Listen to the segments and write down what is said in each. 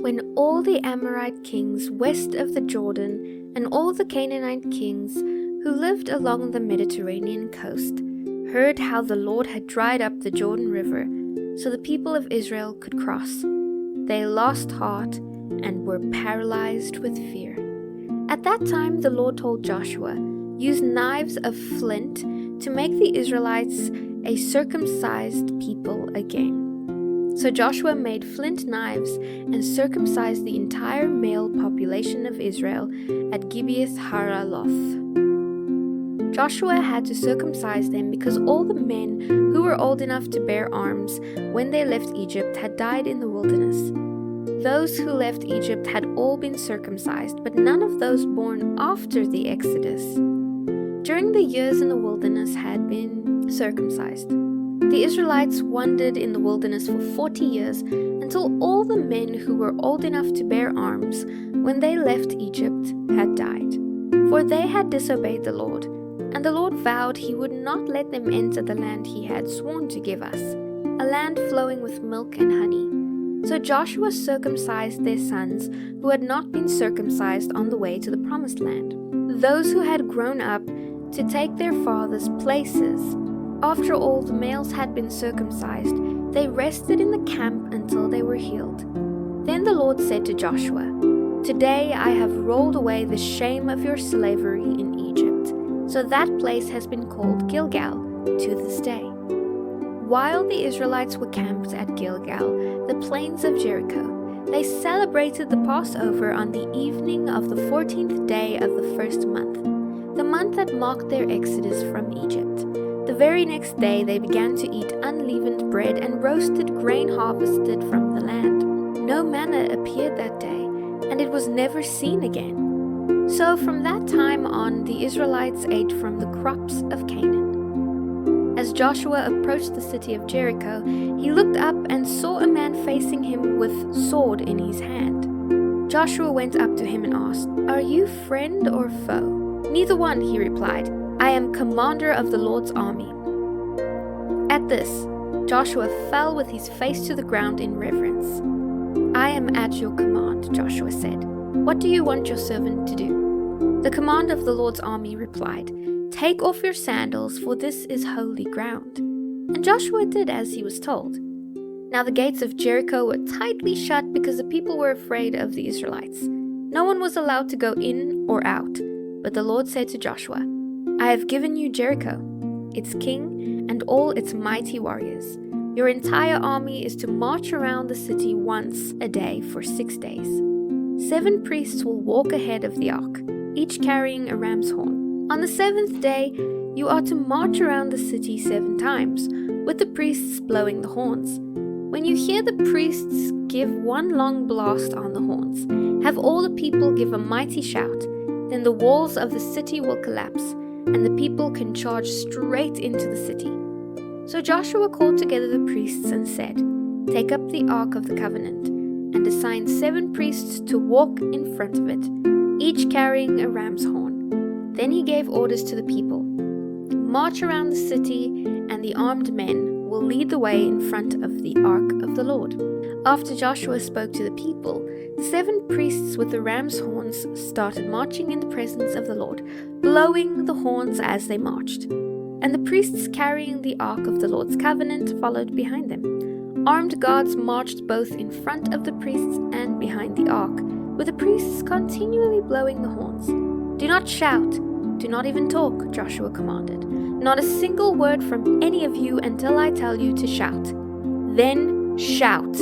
When all the Amorite kings west of the Jordan and all the Canaanite kings who lived along the Mediterranean coast heard how the Lord had dried up the Jordan River so the people of Israel could cross, they lost heart and were paralyzed with fear. At that time the Lord told Joshua, "Use knives of flint to make the Israelites a circumcised people again." So Joshua made flint knives and circumcised the entire male population of Israel at Gibeath Haraloth. Joshua had to circumcise them because all the men who were old enough to bear arms when they left Egypt had died in the wilderness. Those who left Egypt had all been circumcised, but none of those born after the Exodus during the years in the wilderness had been circumcised. The Israelites wandered in the wilderness for 40 years until all the men who were old enough to bear arms when they left Egypt had died, for they had disobeyed the Lord, and the Lord vowed he would not let them enter the land he had sworn to give us, a land flowing with milk and honey. So Joshua circumcised their sons who had not been circumcised on the way to the promised land, those who had grown up to take their fathers' places. After all the males had been circumcised, they rested in the camp until they were healed. Then the Lord said to Joshua, "Today I have rolled away the shame of your slavery in Egypt." So that place has been called Gilgal to this day. While the Israelites were camped at Gilgal, the plains of Jericho, they celebrated the Passover on the evening of the 14th day of the first month, the month that marked their exodus from Egypt. The very next day they began to eat unleavened bread and roasted grain harvested from the land. No manna appeared that day, and it was never seen again. So from that time on, the Israelites ate from the crops of Canaan. As Joshua approached the city of Jericho, he looked up and saw a man facing him with sword in his hand. Joshua went up to him and asked, "Are you friend or foe?" "Neither one," he replied. "I am commander of the Lord's army." At this, Joshua fell with his face to the ground in reverence. "I am at your command," Joshua said. "What do you want your servant to do?" The commander of the Lord's army replied, "Take off your sandals, for this is holy ground." And Joshua did as he was told. Now the gates of Jericho were tightly shut because the people were afraid of the Israelites. No one was allowed to go in or out. But the Lord said to Joshua, "I have given you Jericho, its king, and all its mighty warriors. Your entire army is to march around the city once a day for 6 days. 7 priests will walk ahead of the ark, each carrying a ram's horn. On the 7th day, you are to march around the city 7 times, with the priests blowing the horns. When you hear the priests give one long blast on the horns, have all the people give a mighty shout. Then the walls of the city will collapse, and the people can charge straight into the city." So Joshua called together the priests and said, "Take up the Ark of the Covenant, and assign 7 priests to walk in front of it, each carrying a ram's horn." Then he gave orders to the people, "March around the city, and the armed men will lead the way in front of the Ark of the Lord." After Joshua spoke to the people, the 7 priests with the ram's horns started marching in the presence of the Lord, blowing the horns as they marched. And the priests carrying the Ark of the Lord's covenant followed behind them. Armed guards marched both in front of the priests and behind the Ark, with the priests continually blowing the horns. "Do not shout, do not even talk," Joshua commanded. "Not a single word from any of you until I tell you to shout. Then shout."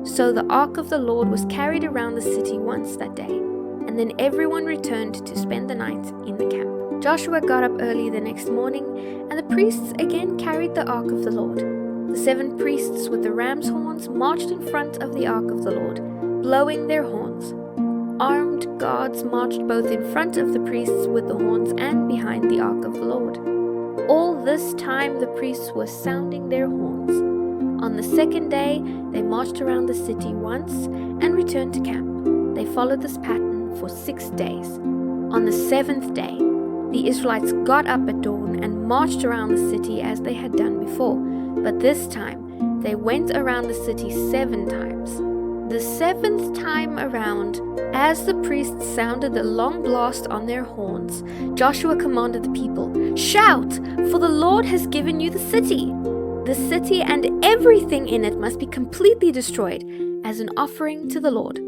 So the Ark of the Lord was carried around the city once that day, and then everyone returned to spend the night in the camp. Joshua got up early the next morning, and the priests again carried the Ark of the Lord. The 7 priests with the ram's horns marched in front of the Ark of the Lord, blowing their horns. Armed guards marched both in front of the priests with the horns and behind the Ark of the Lord. All this time the priests were sounding their horns. On the 2nd day, they marched around the city once and returned to camp. They followed this pattern for 6 days. On the 7th day, the Israelites got up at dawn and marched around the city as they had done before, but this time they went around the city 7 times. The seventh time around, as the priests sounded the long blast on their horns, Joshua commanded the people, "Shout, for the Lord has given you the city. The city and everything in it must be completely destroyed as an offering to the Lord.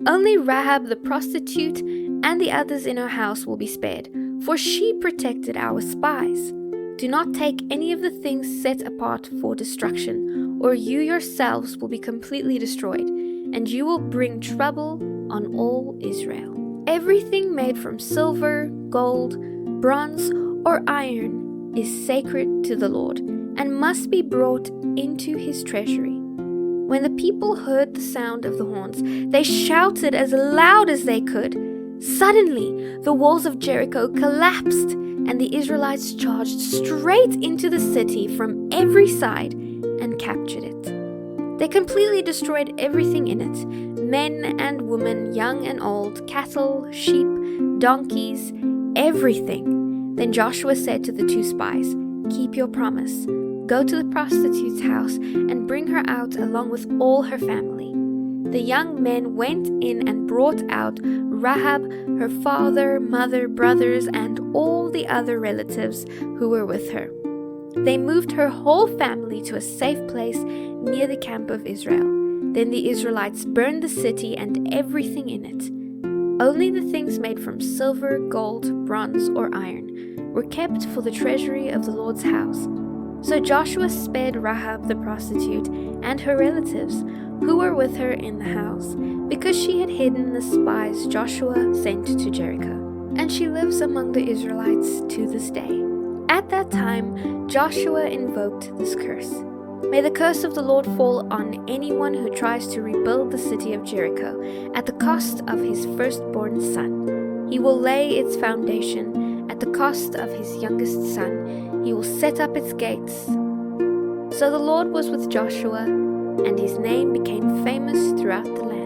Only Rahab the prostitute and the others in her house will be spared, for she protected our spies. Do not take any of the things set apart for destruction, or you yourselves will be completely destroyed, and you will bring trouble on all Israel. Everything made from silver, gold, bronze, or iron is sacred to the Lord, and must be brought into his treasury." When the people heard the sound of the horns, they shouted as loud as they could. Suddenly, the walls of Jericho collapsed, and the Israelites charged straight into the city from every side and captured it. They completely destroyed everything in it, men and women, young and old, cattle, sheep, donkeys, everything. Then Joshua said to the two spies, "Keep your promise. Go to the prostitute's house and bring her out along with all her family." The young men went in and brought out Rahab, her father, mother, brothers, and all the other relatives who were with her. They moved her whole family to a safe place near the camp of Israel. Then the Israelites burned the city and everything in it. Only the things made from silver, gold, bronze, or iron were kept for the treasury of the Lord's house. So Joshua spared Rahab the prostitute and her relatives who were with her in the house, because she had hidden the spies Joshua sent to Jericho. And she lives among the Israelites to this day. At that time, Joshua invoked this curse. "May the curse of the Lord fall on anyone who tries to rebuild the city of Jericho at the cost of his firstborn son. He will lay its foundation at the cost of his youngest son. He will set up its gates." So the Lord was with Joshua, and his name became famous throughout the land.